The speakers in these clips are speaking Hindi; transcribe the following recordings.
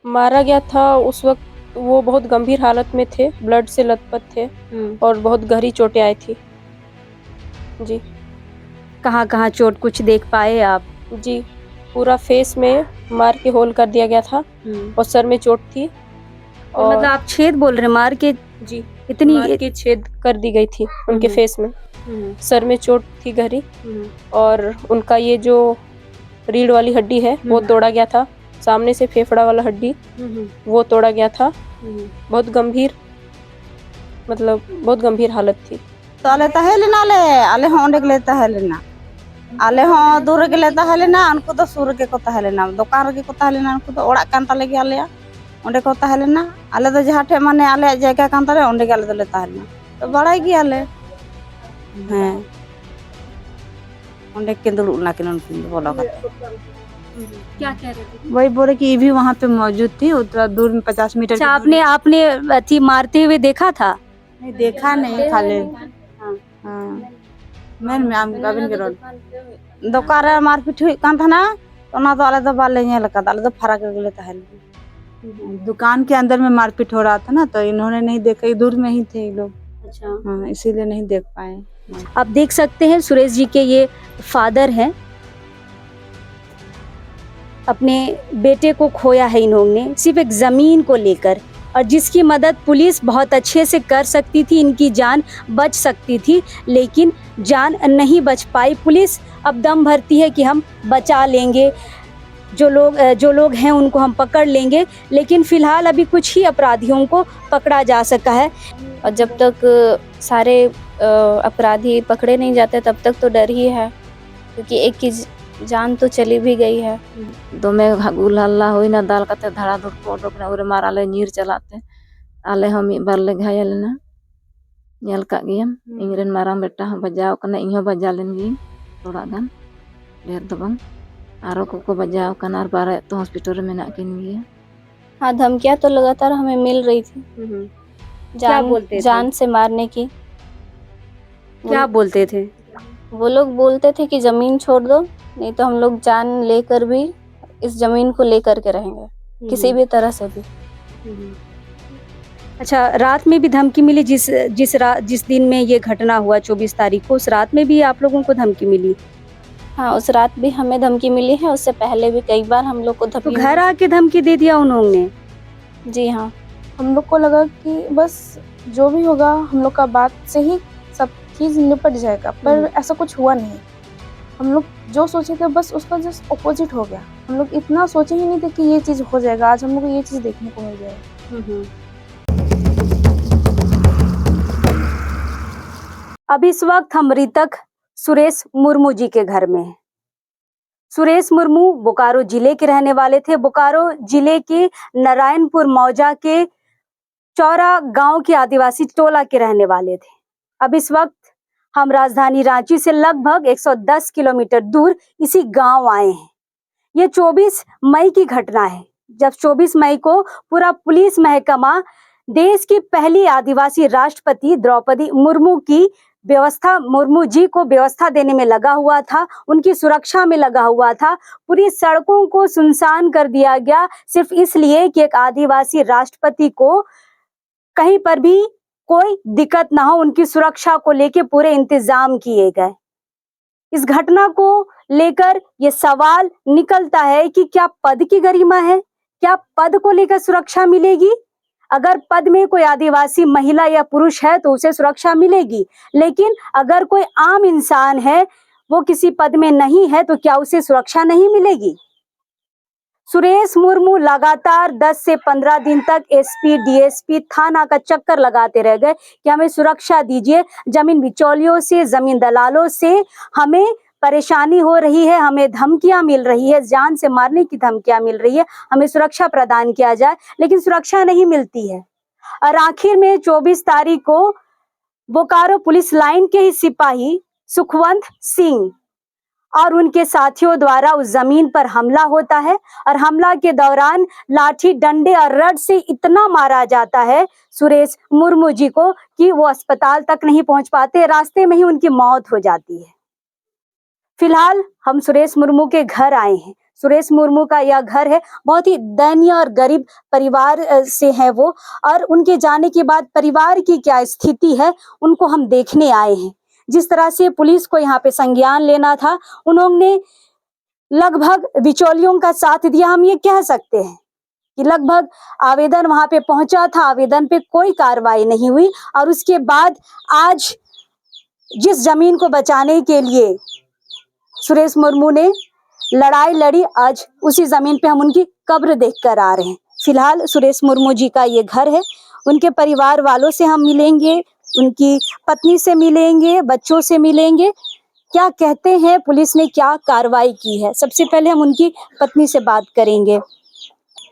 मारा गया था उस वक़्त वो बहुत गंभीर हालत में थे, ब्लड से लथपथ थे और बहुत गहरी चोटें आई थी। जी। कहाँ-कहाँ चोट कुछ देख पाए आप? जी, पूरा फेस में मार के होल कर दिया गया था और सर में चोट थी तो मतलब और आप छेद बोल रहे हैं, मार के जी, इतनी मार के छेद कर दी गई थी उनके फेस में। हुँ, सर में चोट थी गहरी हुँ, और उनका ये जो रीढ़ वाली हड्डी है वो तोड़ा गया था। सामने से फेफड़ा वाला हड्डी वो तोड़ा गया था। बहुत गंभीर बहुत गंभीर हालत थी। तो आले तहेलेना आले हों ओंडे गेले तहेलेना आले हों दूर गेले तहेलेना उनको तो सुर के को तहेलेना दुकान रगे को तहेलेना उनको तो ओड़ा कान ताले गे आलेया ओंडे को तहेलेना आले तो जहाँ ठे माने आले जायगा कान ताले ओंडे गे आले दोले तहेलेना तो बड़ाई गे आले हैं ओंडे के दुड़ुना किन उनकिन बोलो क्या कह रहे थे? वही बोले कि ये भी वहाँ पे मौजूद थी, उतना दूर में 50 मीटर अच्छा, की दूरी। आपने अथी मारते हुए देखा था? नहीं देखा नहीं खाली हाँ मैं आम गाबिन के रोल दुकान रे मारपीट हुई कान थाना ओना तो आले तो बाले नेल का आले तो फराक गेले तहेले दुकान के अंदर में मारपीट हो रहा था ना, तो इन्होंने नहीं देखा, ये दूर में ही थे ये लोग। अच्छा। हाँ इसीलिए नहीं देख पाए। आप देख सकते हैं सुरेश जी के ये फादर हैं। अपने बेटे को खोया है इन्होंने सिर्फ एक ज़मीन को लेकर, और जिसकी मदद पुलिस बहुत अच्छे से कर सकती थी, इनकी जान बच सकती थी, लेकिन जान नहीं बच पाई। पुलिस अब दम भरती है कि हम बचा लेंगे, जो लोग हैं उनको हम पकड़ लेंगे, लेकिन फ़िलहाल अभी कुछ ही अपराधियों को पकड़ा जा सका है। और जब तक सारे अपराधी पकड़े नहीं जाते तब तक तो डर ही है, क्योंकि एक की जान तो चली भी गई है। दोमे गुल हल्ला होइना दाल कते धड़ा धुड़ को ओडोकना उरे माराले ᱧᱤᱨ चलाते आले हम मिद बार ले घायल ना ñel का गियम इंगरेन माराम बेटा हम बजाव कना इहो बजा लेन गी थोड़ा गान ढेर दो बंग आरो को बजाव कना और बारे तो हॉस्पिटल में मेना किन गी। हाँ, धमकियाँ तो लगातार हमें मिल रही थी क्या बोलते थे? जान से मारने की। क्या बोलते थे? वो लोग बोलते थे कि जमीन छोड़ दो, नहीं तो हम लोग जान लेकर भी इस जमीन को लेकर के रहेंगे किसी भी तरह से भी। अच्छा, रात में भी धमकी मिली? जिस दिन में ये घटना हुआ 24 तारीख को, उस रात में भी आप लोगों को धमकी मिली? हाँ, उस रात भी हमें धमकी मिली है, उससे पहले भी कई बार हम लोग को तो धमकी घर आके धमकी दे दिया उन्होंने? जी हाँ। हम लोग को लगा कि बस जो भी होगा हम लोग का बात से ही सब चीज़ निपट जाएगा, पर ऐसा कुछ हुआ नहीं। हम लोग जो सोचे थे बस उसका जस्ट ऑपोजिट हो गया। हम लोग इतना सोचे ही नहीं थे कि ये चीज़ हो जाएगा, आज हम लोग को ये चीज़ देखने को मिल जाएगा। अब इस वक्त हम मृतक सुरेश मुर्मू जी के घर में हैं। सुरेश मुर्मू बोकारो जिले के रहने वाले थे। बोकारो जिले के नारायणपुर मौजा के चौरा गांव के आदिवासी टोला के रहने वाले थे। अब इस वक्त हम राजधानी रांची से लगभग 110 किलोमीटर दूर इसी गांव आए हैं। ये 24 मई की घटना है, जब 24 मई को पूरा पुलिस महकमा देश की पहली आदिवासी राष्ट्रपति द्रौपदी मुर्मू जी को व्यवस्था देने में लगा हुआ था, उनकी सुरक्षा में लगा हुआ था। पूरी सड़कों को सुनसान कर दिया गया सिर्फ इसलिए कि एक आदिवासी राष्ट्रपति को कहीं पर भी कोई दिक्कत ना हो, उनकी सुरक्षा को लेकर पूरे इंतजाम किए गए। इस घटना को लेकर ये सवाल निकलता है कि क्या पद की गरिमा है? क्या पद को लेकर सुरक्षा मिलेगी? अगर पद में कोई आदिवासी महिला या पुरुष है तो उसे सुरक्षा मिलेगी, लेकिन अगर कोई आम इंसान है, वो किसी पद में नहीं है, तो क्या उसे सुरक्षा नहीं मिलेगी? सुरेश मुर्मू लगातार 10 से 15 दिन तक एसपी, डीएसपी, थाना का चक्कर लगाते रह गए कि हमें सुरक्षा दीजिए, जमीन बिचौलियों से, जमीन दलालों से हमें परेशानी हो रही है, हमें धमकियां मिल रही है, जान से मारने की धमकियां मिल रही है, हमें सुरक्षा प्रदान किया जाए, लेकिन सुरक्षा नहीं मिलती है। और आखिर में 24 तारीख को बोकारो पुलिस लाइन के ही सिपाही सुखवंत सिंह और उनके साथियों द्वारा उस जमीन पर हमला होता है, और हमला के दौरान लाठी, डंडे और रड से इतना मारा जाता है सुरेश मुर्मू जी को कि वो अस्पताल तक नहीं पहुंच पाते, रास्ते में ही उनकी मौत हो जाती है। फिलहाल हम सुरेश मुर्मू के घर आए हैं। सुरेश मुर्मू का यह घर है। बहुत ही दयनीय और गरीब परिवार से है वो, और उनके जाने के बाद परिवार की क्या स्थिति है उनको हम देखने आए हैं। जिस तरह से पुलिस को यहाँ पे संज्ञान लेना था, उन्होंने लगभग बिचौलियों का साथ दिया। हम ये कह सकते हैं कि लगभग आवेदन वहां पे पहुंचा था, आवेदन पे कोई कार्रवाई नहीं हुई, और उसके बाद आज जिस जमीन को बचाने के लिए सुरेश मुर्मू ने लड़ाई लड़ी, आज उसी जमीन पे हम उनकी कब्र देखकर आ रहे हैं। फिलहाल सुरेश मुर्मू जी का ये घर है, उनके परिवार वालों से हम मिलेंगे, उनकी पत्नी से मिलेंगे, बच्चों से मिलेंगे, क्या कहते हैं, पुलिस ने क्या कार्रवाई की है। सबसे पहले हम उनकी पत्नी से बात करेंगे।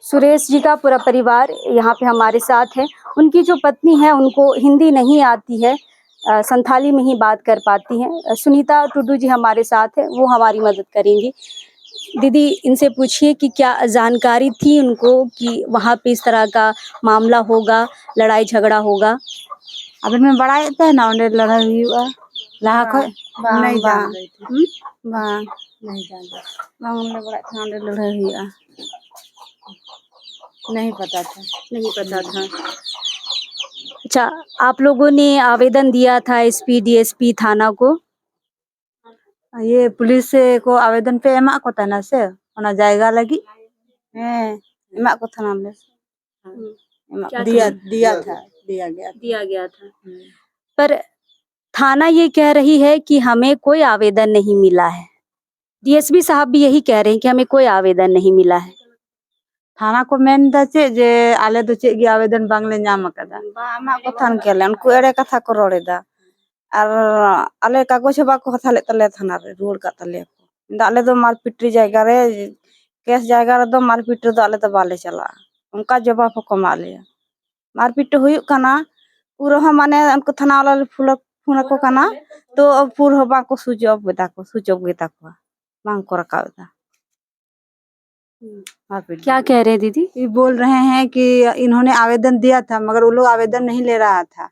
सुरेश जी का पूरा परिवार यहाँ पे हमारे साथ है। उनकी जो पत्नी है उनको हिंदी नहीं आती है, संथाली में ही बात कर पाती हैं। सुनीता टुडू जी हमारे साथ है, वो हमारी मदद करेंगी। दीदी, इनसे पूछिए कि क्या जानकारी थी उनको कि वहाँ पे इस तरह का मामला होगा, लड़ाई झगड़ा होगा। अबे मैं बड़ा येते है ना उन्हें लड़ा हुआ लहा को नहीं जान रही थी। bang नहीं जान रही, bang le bड़ा ठांडे लड़े हुआ नहीं पता था। नहीं पता था। अच्छा, आप लोगों ने आवेदन दिया था एसपी डीएसपी थाना को? ये पुलिस को आवेदन पे एमा को तना से ओना जायगा लगी हैं emak ko thanam le emak क्या दिया दिया गया था। पर थाना ये कह रही है कि हमें कोई आवेदन नहीं मिला है। डीएसपी साहब भी यही कह रहे हैं कि हमें कोई आवेदन नहीं मिला है। थाना को मेन दा चे जे आले दो चे गी आवेदन बांगले ᱧᱟᱢ ᱟᱠᱟᱫᱟ। ba emak ko than kele unku ere katha ko roreda ar ale kagoj ba ko hatha le tale thana re ruwar ka tale ko ale do marpit ri jayga re kes jayga re do marpit re do ale do bale chala unka jawab ko ma le marpit huyuk kana puro ha mane unku thana wala phone ko kana to puro ba ko sujog geta ko mang ko rakawda। क्या कह रहे हैं दीदी? ये बोल रहे हैं कि इन्होंने आवेदन दिया था मगर वो लोग आवेदन नहीं ले रहा था,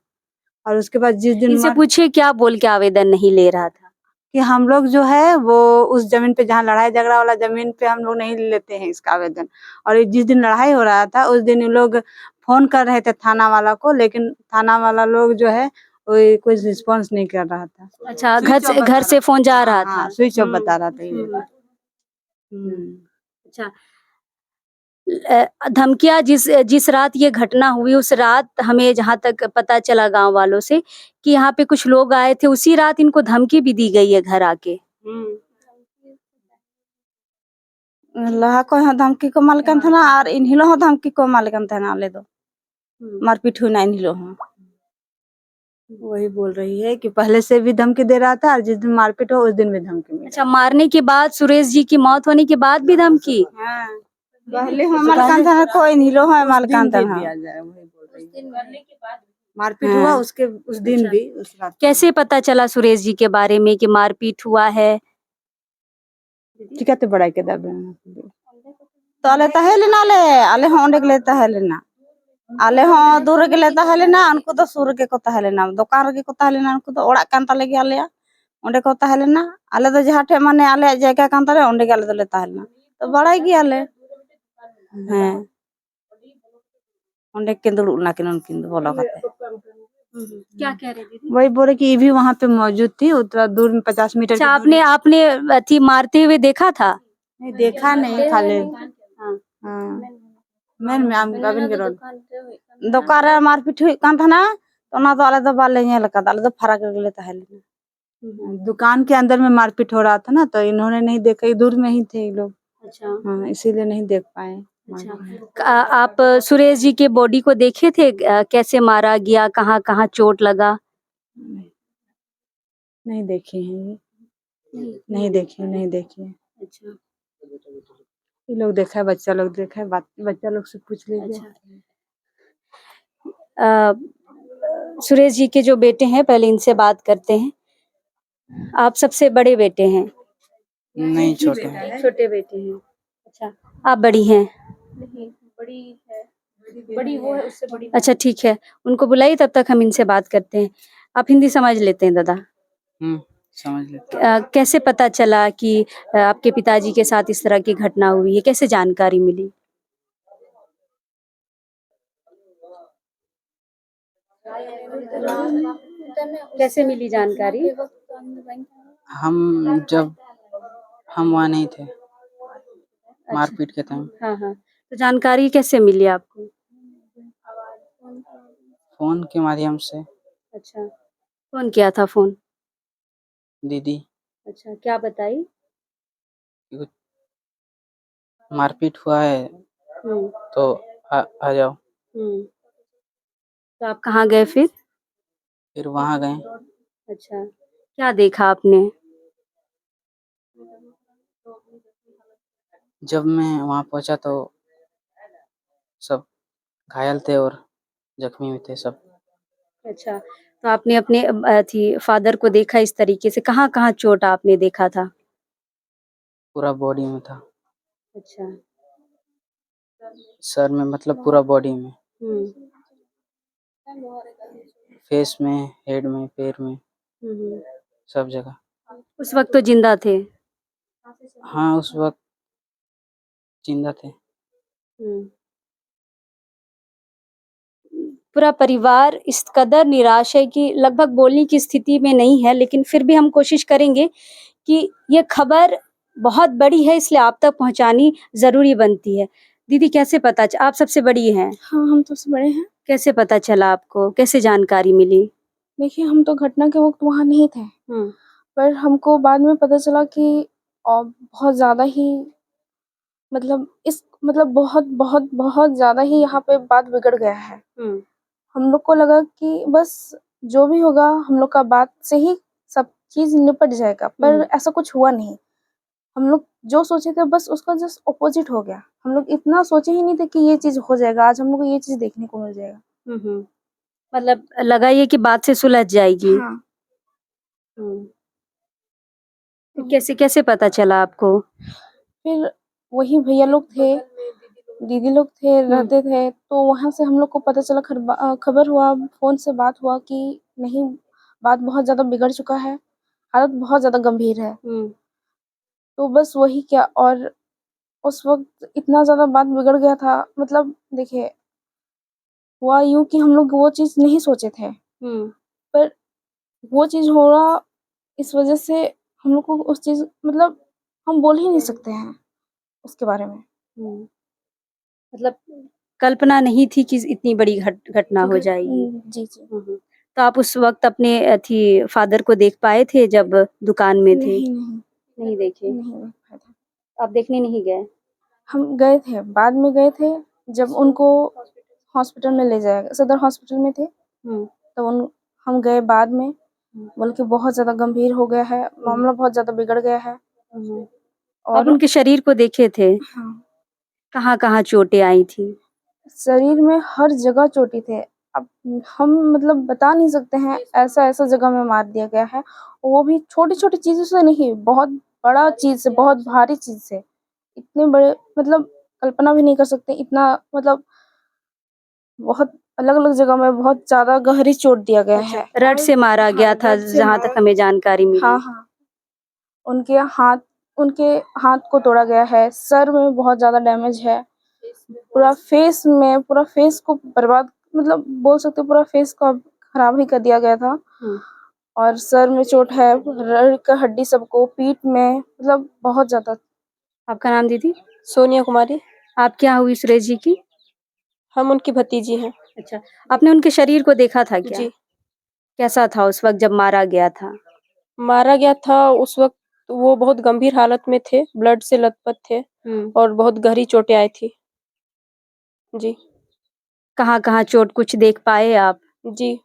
और उसके बाद जिस दिन इनसे पूछिए क्या बोल के आवेदन नहीं ले रहा था। कि हम लोग जो है वो उस जमीन पे जहाँ लड़ाई झगड़ा वाला जमीन पे हम लोग नहीं लेते हैं इसका आवेदन, और जिस दिन लड़ाई हो रहा था उस दिन लोग फोन कर रहे थे थाना वाला को, लेकिन थाना वाला लोग जो है कोई रिस्पॉन्स नहीं कर रहा था। अच्छा, घर से फोन जा रहा था, स्विच ऑफ बता रहा था ये। अच्छा, धमकियां जिस रात ये घटना हुई उस रात हमें जहाँ तक पता चला गांव वालों से कि यहाँ पे कुछ लोग आए थे, उसी रात इनको धमकी भी दी गई है घर आके। laha ko ha dhamki ko mal kan thana ar in hilo ha dhamki ko mal kan thana ale do marpit hui na in hilo ha वही बोल रही है कि पहले से भी धमकी दे रहा था और जिस दिन मारपीट हो उस दिन भी धमकी मिली। अच्छा, मारने के बाद, सुरेश जी की मौत होने के बाद भी धमकी? पहले हो mal kan thana ko in hilo ha mal kan thana दिया जाए, वही बोल रही है। मारपीट हुआ उसके उस दिन भी उस रात। कैसे पता चला सुरेश जी के बारे में कि मारपीट हुआ है? चिकाते बड़ाई के दाबे तो ale tahele na ale ho onde gele tahele na ale ho dur gele tahele na unku do sur ge ko tahele na dokan ge ko tahele na unku do orak kan tale ge ale onde ko tahele na ale do jaha the mane ale jayga kan tale onde ge ale do le tahele na to barai ge ale हैं onde kin dulu na kin unkin do bolo kate क्या कह रहे दीदी? वही बोले कि ये भी वहाँ पे मौजूद थी, उतना दूर में 50 मीटर अच्छा, आपने थी मारते हुए देखा था? नहीं देखा नहीं खाली। मैं आम गाबिन के road dokan re marpit hui kan thana to na do ale do bale nyel ka ale do farak gele tahele दुकान के अंदर में मारपीट हो रहा था ना, तो इन्होंने नहीं देखा, ये दूर में ही थे ये लोग। अच्छा, हाँ, इसीलिए नहीं देख पाए। आप सुरेश जी के बॉडी को देखे थे? कैसे मारा गया, कहाँ कहाँ चोट लगा? नहीं देखे हैं ये, नहीं देखे। अच्छा, ये लोग देखा है, बच्चा लोग देखा है, बच्चा लोग से पूछ लीजिए। सुरेश जी के जो बेटे हैं, पहले इनसे बात करते हैं। आप सबसे बड़े बेटे हैं? नहीं, छोटे हैं। छोटे बेटे हैं। अच्छा, आप बड़ी हैं? नहीं, बड़ी है, बड़ी वो है, उससे बड़ी। अच्छा, ठीक है, उनको बुलाइए, तब तक हम इनसे बात करते हैं। आप हिंदी समझ लेते हैं दादा? समझ लेते। कैसे पता चला कि आपके पिताजी के साथ इस तरह की घटना हुई है? कैसे जानकारी मिली? कैसे मिली जानकारी? हम जब हम वहाँ नहीं थे अच्छा। मारपीट के टाइम। हाँ, हाँ। तो जानकारी कैसे मिली आपको? फोन के माध्यम से। अच्छा। कौन किया था फ़ोन? दीदी अच्छा, क्या बताई? कि मारपीट हुआ है हुँ, तो आ जाओ। हुँ। तो आप कहाँ गए फिर? फिर वहाँ गए। अच्छा, क्या देखा आपने? जब मैं वहाँ पहुँचा तो सब घायल थे और जख्मी भी थे सब। अच्छा, तो आपने अपने फ़ादर को देखा इस तरीके से, कहाँ-कहाँ चोट आपने देखा था? पूरा बॉडी में था। अच्छा। सर में मतलब पूरा बॉडी में, हुँ। फेस में, हेड में, पैर में, हुँ, हुँ। सब जगह। उस वक़्त तो ज़िंदा थे? हाँ, उस वक़्त जिंदा थे। हुँ। पूरा परिवार इस कदर निराश है कि लगभग बोलने की स्थिति में नहीं है, लेकिन फिर भी हम कोशिश करेंगे कि ये खबर बहुत बड़ी है, इसलिए आप तक पहुँचानी ज़रूरी बनती है। दीदी कैसे पता च आप सबसे बड़ी हैं, हाँ, हम तो सबसे बड़े हैं। कैसे पता चला आपको? कैसे जानकारी मिली? देखिए, हम तो घटना के वक़्त वहाँ नहीं थे, हुँ, पर हमको बाद में पता चला कि बहुत ज़्यादा ही मतलब बहुत ज़्यादा ही यहाँ पे बात बिगड़ गया है। हुँ, हम लोग को लगा कि बस जो भी होगा हम लोग का बात से ही सब चीज़ निपट जाएगा, पर ऐसा कुछ हुआ नहीं। हम लोग जो सोचे थे बस उसका जस्ट अपोज़िट हो गया। हम लोग इतना सोचे ही नहीं थे कि ये चीज़ हो जाएगा, आज हम लोग को ये चीज़ देखने को मिल जाएगा। हुँ, हुँ। मतलब लगा ये कि बात से सुलझ जाएगी। हाँ। हुँ। फिर कैसे-कैसे पता चला आपको? फिर वही भैया लोग थे, दीदी लोग थे, रहते थे, तो वहाँ से हम लोग को पता चला खबर हुआ, फ़ोन से बात हुआ कि नहीं, बात बहुत ज़्यादा बिगड़ चुका है, हालत बहुत ज़्यादा गंभीर है। हुँ, तो बस वही क्या, और उस वक़्त इतना ज़्यादा बात बिगड़ गया था, मतलब देखिए, हुआ यूँ कि हम लोग वो चीज़ नहीं सोचे थे, हुँ, पर वो चीज़ हो रहा इस वज़ह से हम लोग को उस चीज़ मतलब हम बोल ही नहीं सकते हैं उसके बारे में। हुँ। मतलब कल्पना नहीं थी कि इतनी बड़ी घटना हो जाएगी। जी, जी। हुँ, हुँ। तो आप उस वक़्त अपने फ़ादर को देख पाए थे जब दुकान में थे? नहीं, नहीं, नहीं देखे? नहीं देख पाए थे। आप देखने नहीं गए? हम गए थे, बाद में गए थे, जब उनको हॉस्पिटल में ले जाया गया, सदर हॉस्पिटल में थे, हुँ, तो उन हम गए बाद में, हुँ, बल्कि बहुत ज़्यादा गंभीर हो गया है, मामला बहुत ज़्यादा बिगड़ गया है हुँ। आप और उनके शरीर को देखे थे? हाँ, कहाँ-कहाँ चोटें आई थी? शरीर में हर जगह चोटें थे। अब हम मतलब बता नहीं सकते हैं, ऐसा-ऐसा जगह में मार दिया गया है, वो भी छोटी-छोटी चीज़ों से नहीं, बहुत बड़ा चीज़ से, बहुत भारी चीज़ से। इतने बड़े मतलब कल्पना भी नहीं कर सकते, इतना मतलब बहुत अलग-अलग जगह में बहुत ज़्यादा गहरी चोट दिया गया अच्छा, है। रड से मारा हाँ, गया था रड से जहाँ मारा तक हमें जानकारी हाँ, मिली। हाँ। उनके हाथ उनके हाथ को तोड़ा गया है, सर में बहुत ज़्यादा डैमेज है, पूरा फेस को बर्बाद मतलब बोल सकते हो, पूरा फेस को अब खराब ही कर दिया गया था हुँ। और सर में चोट है, रीढ़ का हड्डी सबको, पीठ में मतलब बहुत ज़्यादा। आपका नाम दीदी? सोनिया कुमारी। आप क्या हुई सुरेश जी की? हम उनकी भतीजी हैं। अच्छा, आपने उनके शरीर को देखा था क्या? जी। कैसा था उस वक़्त जब मारा गया था? मारा गया था उस वक़्त वो बहुत गंभीर हालत में थे, ब्लड से लथपथ थे हुँ। और बहुत गहरी चोटें आई थी। जी, कहाँ-कहाँ चोट कुछ देख पाए आप? जी।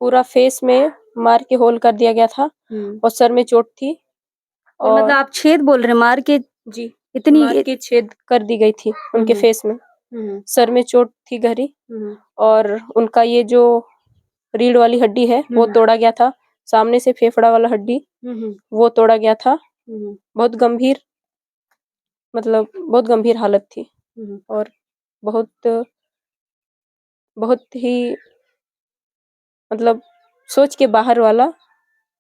पूरा फेस में मार के होल कर दिया गया था हुँ। और सर में चोट थी तो मतलब और आप छेद बोल रहे हैं मार के जी, इतनी मार के छेद कर दी गई थी उनके हुँ, फेस में। हुँ, सर में चोट थी गहरी हुँ, और उनका ये जो रीढ़ वाली हड्डी है, वो हुँ, तोड़ा गया था। सामने से फेफड़ा वाला हड्डी, हुँ, हुँ, वो तोड़ा गया था। हुँ, बहुत गंभीर बहुत गंभीर हालत थी हुँ। और बहुत बहुत ही मतलब सोच के बाहर वाला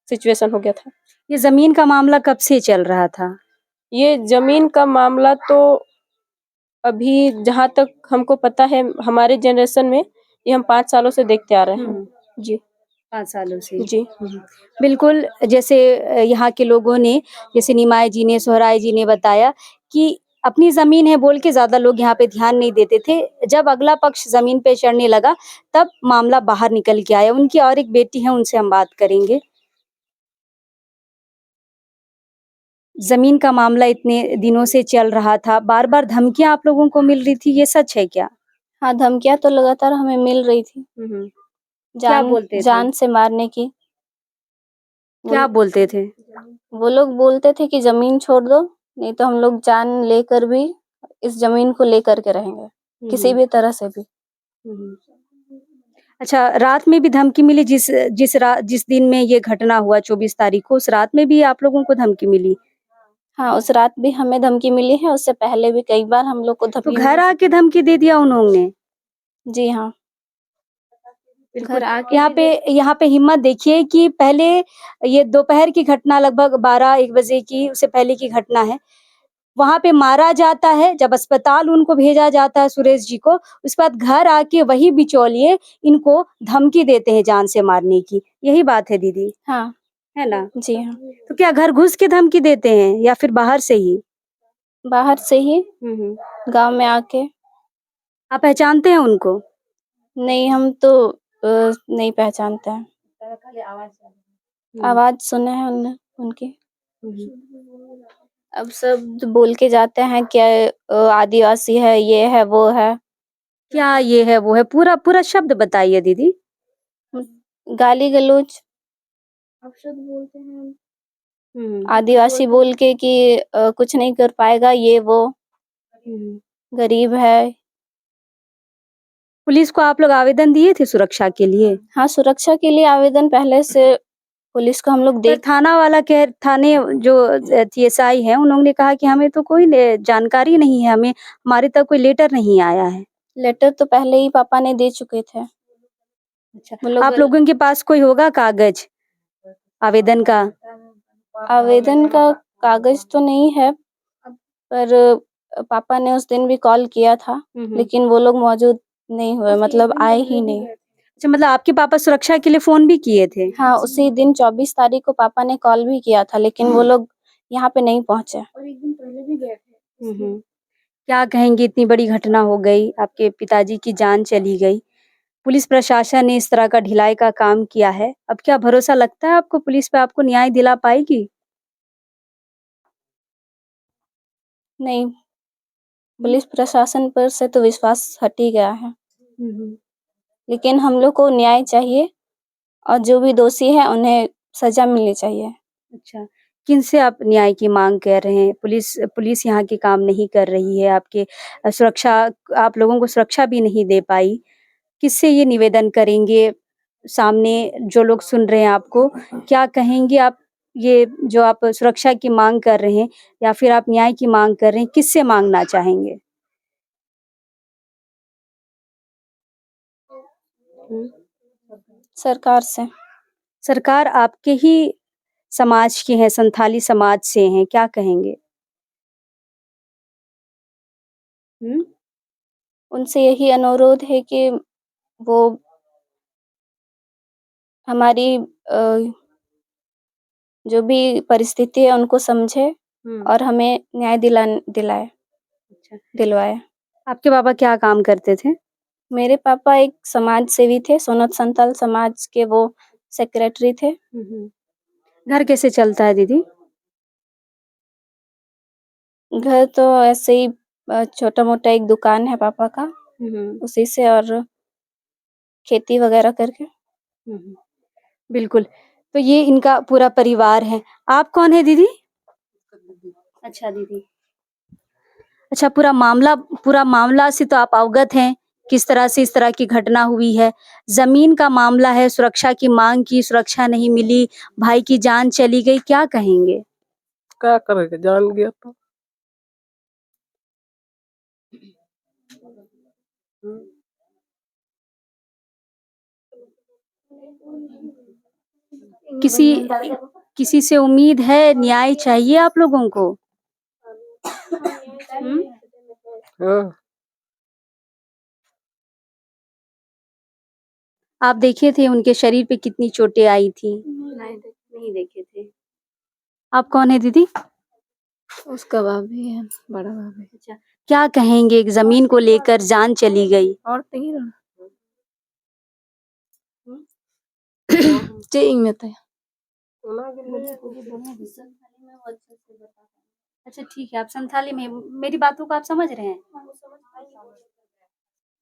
सिचुएशन हो गया था। ये जमीन का मामला कब से चल रहा था? ये जमीन का मामला तो अभी जहाँ तक हमको पता है हमारे जनरेशन में ये हम 5 सालों से देखते आ रहे हैं। जी 5 सालों से। जी बिल्कुल, जैसे यहाँ के लोगों ने, जैसे निमाय जी ने, सोहराय जी ने बताया कि अपनी ज़मीन है बोल के ज़्यादा लोग यहाँ पे ध्यान नहीं देते थे। जब अगला पक्ष ज़मीन पे चढ़ने लगा, तब मामला बाहर निकल के आया। उनकी और एक बेटी है, उनसे हम बात करेंगे। ज़मीन का मामला इतने दिनों से चल रहा था, बार-बार धमकियाँ आप लोगों को मिल रही थी, ये सच है क्या? हाँ, धमकियाँ तो लगातार हमें मिल रही थी, क्या बोलते थे? जान से मारने की। क्या बोलते थे? वो लोग बोलते थे कि ज़मीन छोड़ दो, नहीं तो हम लोग जान लेकर भी इस ज़मीन को लेकर के रहेंगे, किसी भी तरह से भी। अच्छा, रात में भी धमकी मिली जिस दिन में ये घटना हुआ 24 तारीख को, उस रात में भी आप लोगों को धमकी मिली? हाँ, उस रात भी हमें धमकी मिली है, उससे पहले भी कई बार हम लोग को तो धमकी घर आके धमकी दे दिया उन्होंने? जी हाँ, बिल्कुल, यहाँ पे हिम्मत देखिए कि पहले ये दोपहर की घटना, लगभग 12-1 बजे की, उससे पहले की घटना है। वहाँ पे मारा जाता है, जब अस्पताल उनको भेजा जाता है सुरेश जी को, उसके बाद घर आके वही बिचौलिए इनको धमकी देते हैं जान से मारने की। यही बात है दीदी, हाँ, है ना? जी हाँ। तो क्या घर घुस के धमकी देते हैं या फिर बाहर से ही? बाहर से ही गाँव में आके। आप पहचानते हैं उनको? नहीं, हम तो नहीं पहचानते हैं। आवाज़ सुने हैं उनकी। अब सब बोल के जाते हैं क्या आदिवासी है, ये है, वो है। क्या ये है, वो है? पूरा शब्द बताइए दीदी। गाली-गलौज आदिवासी बोल के कि कुछ नहीं कर पाएगा, ये वो, गरीब है। पुलिस को आप लोग आवेदन दिए थे सुरक्षा के लिए? हाँ, सुरक्षा के लिए आवेदन पहले से पुलिस को हम लोग पर थाना वाला थाने जो TSI हैं, उन्होंने कहा कि हमें तो कोई जानकारी नहीं है, हमारे तक कोई लेटर नहीं आया है। लेटर तो पहले ही पापा ने दे चुके थे। अच्छा, आप लोगों के पास कोई होगा कागज आवेदन का? आवेदन का कागज तो नहीं है, पर पापा ने उस दिन भी कॉल किया था, लेकिन वो लोग मौजूद नहीं हुए, मतलब आए ही नहीं। अच्छा, मतलब आपके पापा सुरक्षा के लिए फ़ोन भी किए थे? हाँ, उसी दिन 24 तारीख को पापा ने कॉल भी किया था, लेकिन वो लोग यहाँ पे नहीं पहुँचे। क्या कहेंगे, इतनी बड़ी घटना हो गई, आपके पिताजी की जान चली गई। पुलिस प्रशासन ने इस तरह का ढिलाई का काम किया है। अब क्या भरोसा लगता है आपको पुलिस पे आपको न्याय दिला पाएगी? नहीं, पुलिस प्रशासन पर से तो विश्वास हट ही गया है। लेकिन हम लोग को न्याय चाहिए और जो भी दोषी है उन्हें सज़ा मिलनी चाहिए। अच्छा, किनसे आप न्याय की माँग कर रहे हैं? पुलिस यहाँ के काम नहीं कर रही है, आपके सुरक्षा, आप लोगों को सुरक्षा भी नहीं दे पाई। किससे ये निवेदन करेंगे? सामने जो लोग सुन रहे हैं आपको, क्या कहेंगे आप? ये जो आप सुरक्षा की माँग कर रहे हैं या फिर आप न्याय की माँग कर रहे हैं, किससे माँगना चाहेंगे? सरकार से। सरकार आपके ही समाज की है, संथाली समाज से हैं, क्या कहेंगे? उनसे यही अनुरोध है कि वो हमारी जो भी परिस्थिति है उनको समझे और हमें न्याय दिलवाए। आपके पापा क्या काम करते थे? मेरे पापा एक समाज सेवी थे, सोनत संथाल समाज के वो सेक्रेटरी थे। घर कैसे चलता है दीदी? घर तो ऐसे ही छोटा-मोटा एक दुकान है पापा का, उसी से और खेती वगैरह करके। बिल्कुल, तो ये इनका पूरा परिवार है। आप कौन है दीदी? अच्छा दीदी। अच्छा, पूरा मामला से तो आप अवगत हैं, किस तरह से इस तरह की घटना हुई है। ज़मीन का मामला है, सुरक्षा की माँग की, सुरक्षा नहीं मिली, भाई की जान चली गई, क्या कहेंगे? क्या करेंगे, जान गया तो। किसी किसी से उम्मीद है, न्याय चाहिए आप लोगों को? हाँ आप देखे थे उनके शरीर पे कितनी चोटें आई थी? नहीं देखे थे। आप कौन है दीदी? उसका भाभी है, बड़ा भाभी। अच्छा, क्या कहेंगे? एक जमीन को लेकर जान चली गई। और चे इंग में थे। अच्छा ठीक है, आप संथाली में, मेरी बातों को आप समझ रहे हैं?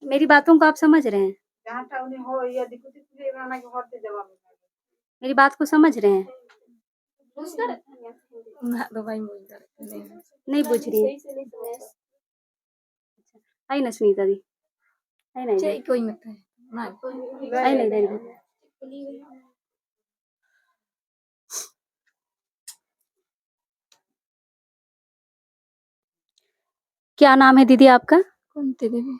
मेरी बातों को आप समझ रहे हैं? मेरी बात को समझ रहे हैं? नहीं बुझ रही है। आई ना सुनीता दी, आई ना चे इधर, कोई में थे। आई ना इधर। क्या नाम है दीदी आपका? कौन थे देवी?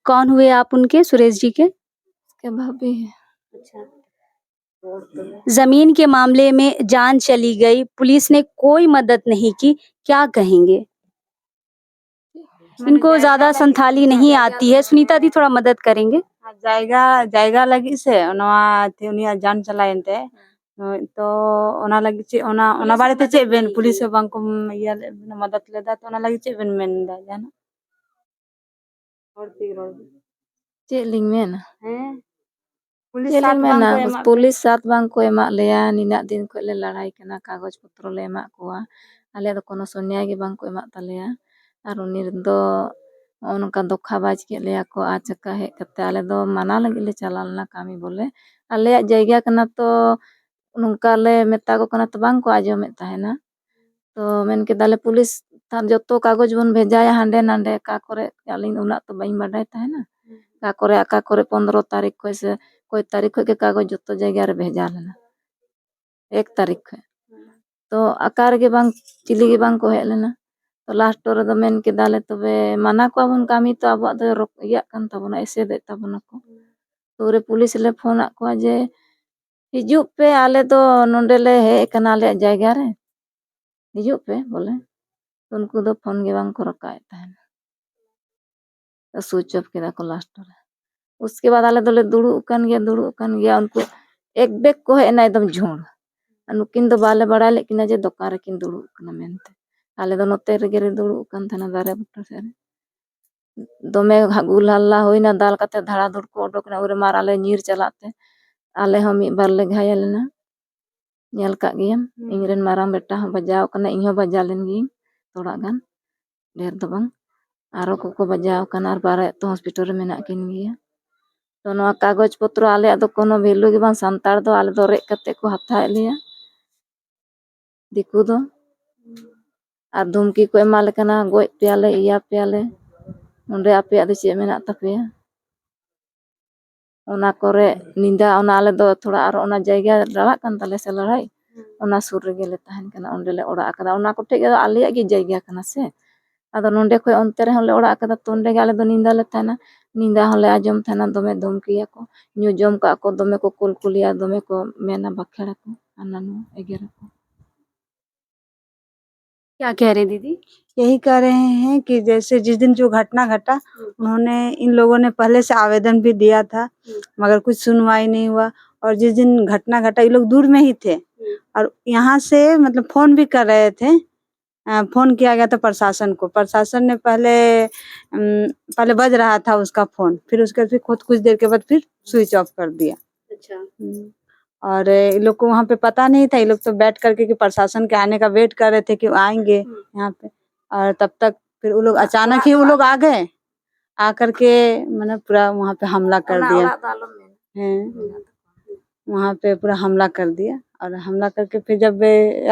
कौन हुए आप उनके, सुरेश जी के? उसके भाभी है। जमीन के मामले में जान चली गई, पुलिस ने कोई मदद नहीं की, क्या कहेंगे? इनको ज्यादा संथाली नहीं आती है, सुनीता दी थोड़ा मदद करेंगे? जायगा जायगा लगी से नवा थे उनिया जान चलायनते तो ओना लगी चे ओना बारे ते चे बेन पुलिस बांग को या मदद लेदा तो ओना लगी चे बेन मेनदा जाना और चे लिंग में ना हैं चे लिंग में ना पुलिस साथ बांग को एमा लेया निना दिन को ले लड़ाई कना कागज पत्र ले एमा कोआ आले दो कोनो सोन्या के बांग को एमा तलेया और उनी दो उनका धोखाबाज के लिया को आचका है कते आले दो मना लगी ले चलालना कामी बोले आले जायगा कना तो नुका ले मेता को कना तो बांग को आजोमे ताहेना तो मेन के दाले पुलिस तार जतो कागज बन भेजाया हांडे नांडे का करे आलिन उना तो बाई बाडाय ताहेना का करे 15 तारीख को से कोई तारीख के कागज जतो जगह रे भेजा लेना 1 तारीख तो आकार के बांग चिली के बांग को हे लेना तो लास्ट रे दो मेन के दाले तबे माना को बन कामी तो अब दो या कान तबना ऐसे दे तबना को तो रे पुलिस ले फोन आ को जे हिजु पे आले दो नोंडे ले हे कना ले जगह रे हिजु पे बोले तो उनको दो फोन के बांग को रखाए ताहेना तो स्विच ऑफ किया को लास्ट रे उसके बाद आले दोले दुड़ू कन गया उनको एक बेग को है ना एकदम झोड़ अनुकिन दो बाले बड़ा लेकिन जे दुकान रे किन दुड़ू कना मेनते आले दो नोते रे दुड़ू कन थना दारे बुट्टा से दोमे गुल हल्ला होइना दाल कते धड़ा धुड़ को ओडोक ना उरे मारा ले नीर चलाते आले हम एक बार ले घायल ना नेल का गियम इंगरेन माराम बेटा हम बजाव कना इहो बजा लेन गी थोड़ा गान ढेर दो बांग आरो को बजाव कना और बारे तो हॉस्पिटल रे मेना किन गिया तो नवा कागज पत्र आले दो कोनो वैल्यू के बांग संतार दो आले दो रे कते को हथा लिया दिकू दो और धुमकी को एमाले कना गोय पेयाले इया पेयाले उंडे आपे आदि चे मेना तपेया ओना करे निंदा ओना आले दो थोड़ा और ओना जगह लड़ा कान तले से लड़ाई ओना सुर रे गेले तहन कना उंडे ले ओड़ा कदा ओना को ठेक आले की जगह कना से आदो नोंडे को अंते रे ले ओड़ा कदा तो उंडे गाले दो निंदा ले थाना निंदा हले आजम थाना दोमे धमकिया को न्यू जम का को दोमे को कुलकुलिया दोमे को मेना बखेड़ा को अननु एगेरा को क्या कह रहे दीदी? यही कह रहे हैं कि जैसे जिस दिन जो घटना घटा उन्होंने इन लोगों ने पहले से आवेदन भी दिया था मगर कुछ सुनवाई नहीं हुआ और जिस दिन घटना घटा ये लोग दूर में ही थे और यहाँ से मतलब फोन भी कर रहे थे फोन किया गया था प्रशासन को प्रशासन ने पहले बज रहा था उसका फोन फिर उसके फिर खुद कुछ देर के बाद फिर स्विच ऑफ कर दिया। अच्छा और ये लोग को वहाँ पे पता नहीं था ये लोग तो बैठ करके कि प्रशासन के आने का वेट कर रहे थे कि आएंगे यहाँ पे और तब तक फिर वो लोग अचानक ही वो लोग आ गए आकर के मतलब पूरा वहाँ पे हमला कर दिया वहाँ पे पूरा हमला कर दिया और हमला करके फिर जब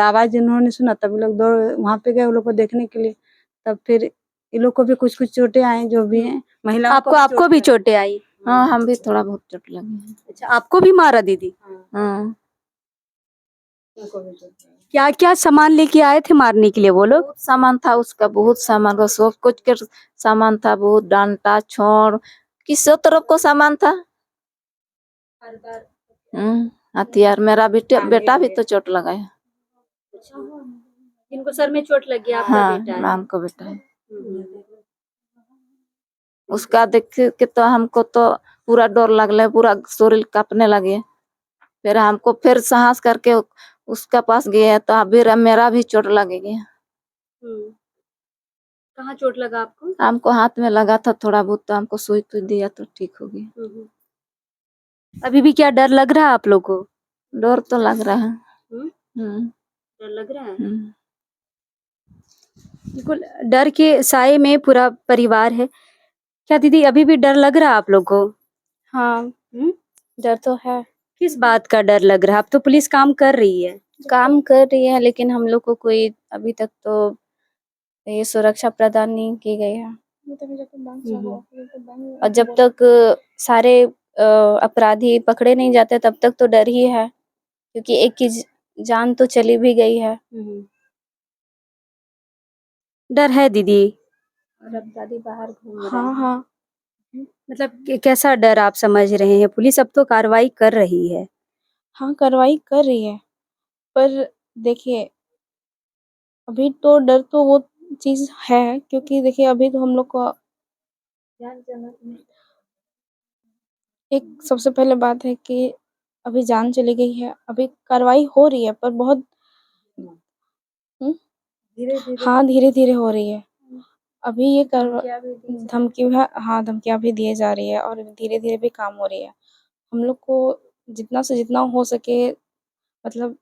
आवाज इन्होंने सुना तब लोग दौड़ वहाँ पे गए वो लोग को देखने के लिए तब फिर ये लोग को भी कुछ चोटें आई जो भी हैं महिला आपको भी चोटें आई? हाँ हम भी थोड़ा बहुत चोट लगी है। अच्छा आपको भी मारा दीदी? हाँ क्या क्या सामान लेके आए थे मारने के लिए वो लोग? बहुत सामान था उसका बहुत सामान का सब कुछ के सामान था बहुत डांटा छोड़ किस तरफ को सामान था हथियार। मेरा बेटा भी तो चोट लगा है। इनको सर में चोट लगी, आपका हाँ, बेटा है। नाम का बेटा है। उसका देख के तो हमको तो पूरा डर लगला, पूरा शरीर कांपने लगे। फिर हमको फिर साहस करके उसका पास गए तो अभी मेरा भी चोट लग गया। कहाँ चोट लगा आपको? हमको हाथ में लगा था थोड़ा बहुत, तो हमको सुई तो दिया तो ठीक हो गया। अभी भी क्या डर लग रहा है आप लोग को? डर तो लग रहा है। डर लग रहा है। बिल्कुल। डर के साए में पूरा परिवार है। क्या दीदी अभी भी डर लग रहा है आप लोग को? हाँ, डर तो है। किस बात का डर लग रहा है? अब तो पुलिस काम कर रही है। काम कर रही है, लेकिन हम लोग को कोई अभी तक तो ये सुरक्षा प्रदान नहीं की गई है। और जब तक सारे अपराधी पकड़े नहीं जाते तब तक तो डर ही है, क्योंकि एक की जान तो चली भी गई है। डर है दीदी। और अपराधी बाहर घूम रहे हाँ हैं। हाँ, मतलब कैसा डर आप समझ रहे हैं? पुलिस अब तो कार्रवाई कर रही है। हाँ कार्रवाई कर रही है, पर देखिए अभी तो डर तो वो चीज़ है, क्योंकि देखिए अभी तो हम लोग को एक सबसे पहले बात है कि अभी जान चली गई है, अभी कार्रवाई हो रही है पर बहुत हाँ धीरे-धीरे हो रही है। अभी ये धमकियाँ भी दिए जा रही है और धीरे-धीरे भी काम हो रही है। हम लोग को जितना से जितना हो सके, मतलब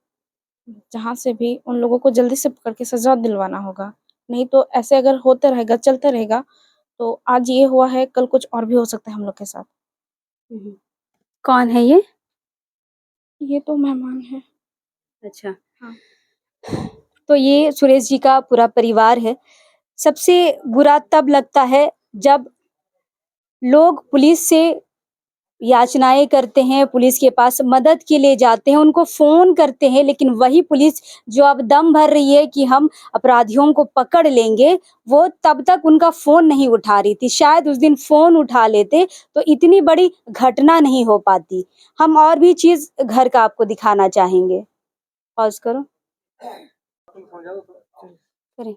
जहाँ से भी उन लोगों को जल्दी से पकड़ के सज़ा दिलवाना होगा। नहीं तो ऐसे अगर होते रहेगा, चलते रहेगा, तो आज ये हुआ है, कल कुछ और भी हो सकता है हम लोग के साथ। कौन है ये? ये तो मेहमान है। अच्छा। हाँ। तो ये सुरेश जी का पूरा परिवार है। सबसे बुरा तब लगता है जब लोग पुलिस से याचनाएं करते हैं, पुलिस के पास मदद के लिए जाते हैं, उनको फ़ोन करते हैं, लेकिन वही पुलिस जो अब दम भर रही है कि हम अपराधियों को पकड़ लेंगे, वो तब तक उनका फ़ोन नहीं उठा रही थी। शायद उस दिन फ़ोन उठा लेते तो इतनी बड़ी घटना नहीं हो पाती। हम और भी चीज़ घर का आपको दिखाना चाहेंगे। पॉज़ करो। करें।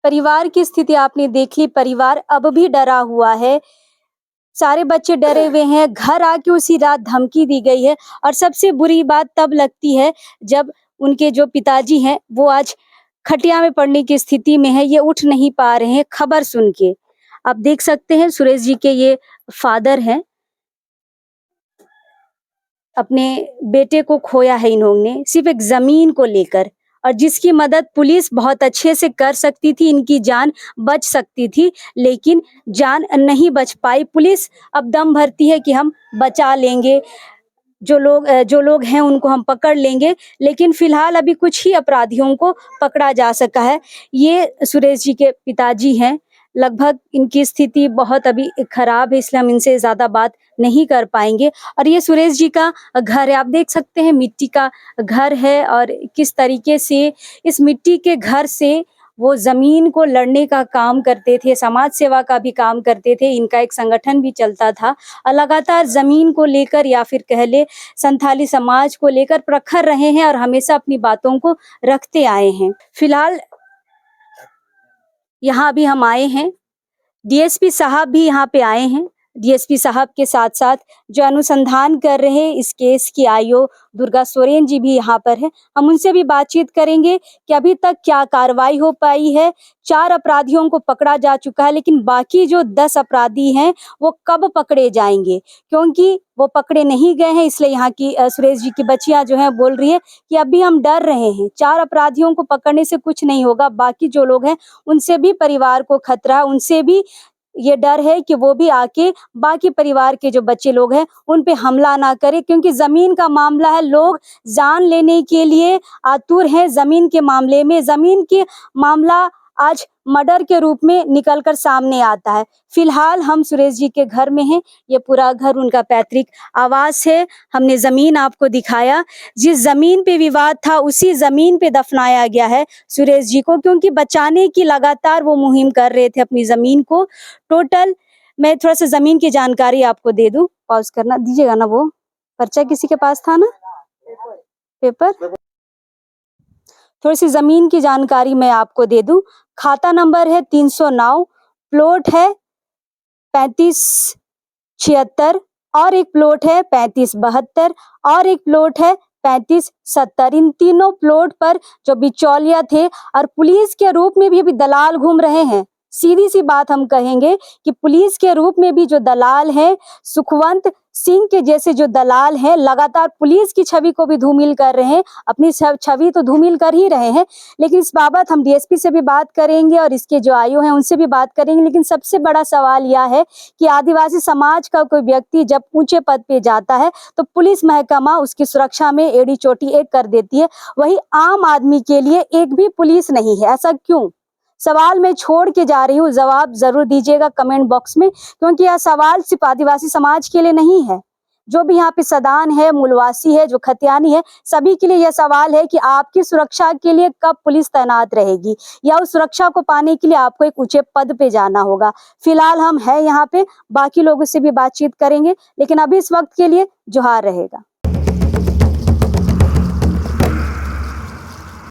परिवार की स्थिति आपने देख ली, परिवार अब भी डरा हुआ है। सारे बच्चे डरे हुए हैं, घर आके उसी रात धमकी दी गई है और सबसे बुरी बात तब लगती है जब उनके जो पिताजी हैं वो आज खटिया में पड़ने की स्थिति में है, ये उठ नहीं पा रहे हैं खबर सुन के। आप देख सकते हैं सुरेश जी के ये फादर हैं। अपने बेटे को खोया है इन्होंने सिर्फ एक ज़मीन को लेकर, और जिसकी मदद पुलिस बहुत अच्छे से कर सकती थी, इनकी जान बच सकती थी, लेकिन जान नहीं बच पाई। पुलिस अब दम भरती है कि हम बचा लेंगे, जो लोग हैं उनको हम पकड़ लेंगे, लेकिन फिलहाल अभी कुछ ही अपराधियों को पकड़ा जा सका है। ये सुरेश जी के पिताजी हैं। लगभग इनकी स्थिति बहुत अभी खराब है, इसलिए हम इनसे ज़्यादा बात नहीं कर पाएंगे। और ये सुरेश जी का घर है, आप देख सकते हैं मिट्टी का घर है और किस तरीके से इस मिट्टी के घर से वो ज़मीन को लड़ने का काम करते थे, समाज सेवा का भी काम करते थे। इनका एक संगठन भी चलता था और लगातार ज़मीन को लेकर या फिर कह ले संथाली समाज को लेकर प्रखर रहे हैं और हमेशा अपनी बातों को रखते आए हैं। फिलहाल यहाँ भी हम आए हैं, डीएसपी साहब भी यहाँ पे आए हैं। डीएसपी साहब के साथ साथ जो अनुसंधान कर रहे हैं इस केस की आईओ दुर्गा सोरेन जी भी यहाँ पर है। हम उनसे भी बातचीत करेंगे कि अभी तक क्या कार्रवाई हो पाई है। 4 अपराधियों को पकड़ा जा चुका है, लेकिन बाकी जो 10 अपराधी हैं वो कब पकड़े जाएंगे, क्योंकि वो पकड़े नहीं गए हैं। इसलिए यहाँ की सुरेश जी की बच्चियाँ जो हैं बोल रही है कि अभी हम डर रहे हैं, 4 अपराधियों को पकड़ने से कुछ नहीं होगा, बाकी जो लोग हैं उनसे भी परिवार को खतरा है, उनसे भी ये डर है कि वो भी आके बाकी परिवार के जो बच्चे लोग हैं उन पे हमला ना करे, क्योंकि ज़मीन का मामला है। लोग जान लेने के लिए आतुर हैं ज़मीन के मामले में। ज़मीन के मामला आज मर्डर के रूप में निकलकर सामने आता है। फिलहाल हम सुरेश जी के घर में हैं। ये पूरा घर उनका पैतृक आवास है। हमने ज़मीन आपको दिखाया, जिस ज़मीन पे विवाद था उसी ज़मीन पे दफनाया गया है सुरेश जी को, क्योंकि बचाने की लगातार वो मुहिम कर रहे थे अपनी ज़मीन को। टोटल मैं थोड़ा सा ज़मीन की जानकारी आपको दे दूं। पॉज करना दीजिएगा ना वो। पर्चा किसी के पास था ना, पेपर? थोड़ी सी जमीन की जानकारी मैं आपको दे दूं। खाता नंबर है 309, प्लॉट है 3576 और एक प्लॉट है 3572 और एक प्लॉट है 3570। इन तीनों प्लॉट पर जो बिचौलिया थे और पुलिस के रूप में भी अभी दलाल घूम रहे हैं। सीधी सी बात हम कहेंगे कि पुलिस के रूप में भी जो दलाल हैं, सुखवंत सिंह के जैसे जो दलाल हैं, लगातार पुलिस की छवि को भी धूमिल कर रहे हैं, अपनी छवि तो धूमिल कर ही रहे हैं। लेकिन इस बाबत हम डीएसपी से भी बात करेंगे और इसके जो आईओ हैं उनसे भी बात करेंगे। लेकिन सबसे बड़ा सवाल यह है कि आदिवासी समाज का कोई व्यक्ति जब ऊंचे पद पे जाता है तो पुलिस महकमा उसकी सुरक्षा में एड़ी चोटी एक कर देती है, वही आम आदमी के लिए एक भी पुलिस नहीं है। ऐसा क्यों? सवाल मैं छोड़ के जा रही हूँ, जवाब जरूर दीजिएगा कमेंट बॉक्स में, क्योंकि यह सवाल सिर्फ आदिवासी समाज के लिए नहीं है। जो भी यहाँ पे सदान है, मूलवासी है, जो खतियानी है, सभी के लिए यह सवाल है कि आपकी सुरक्षा के लिए कब पुलिस तैनात रहेगी या उस सुरक्षा को पाने के लिए आपको एक ऊंचे पद पे जाना होगा। फिलहाल हम हैं यहाँ पे, बाकी लोगों से भी बातचीत करेंगे, लेकिन अभी इस वक्त के लिए जोहार रहेगा।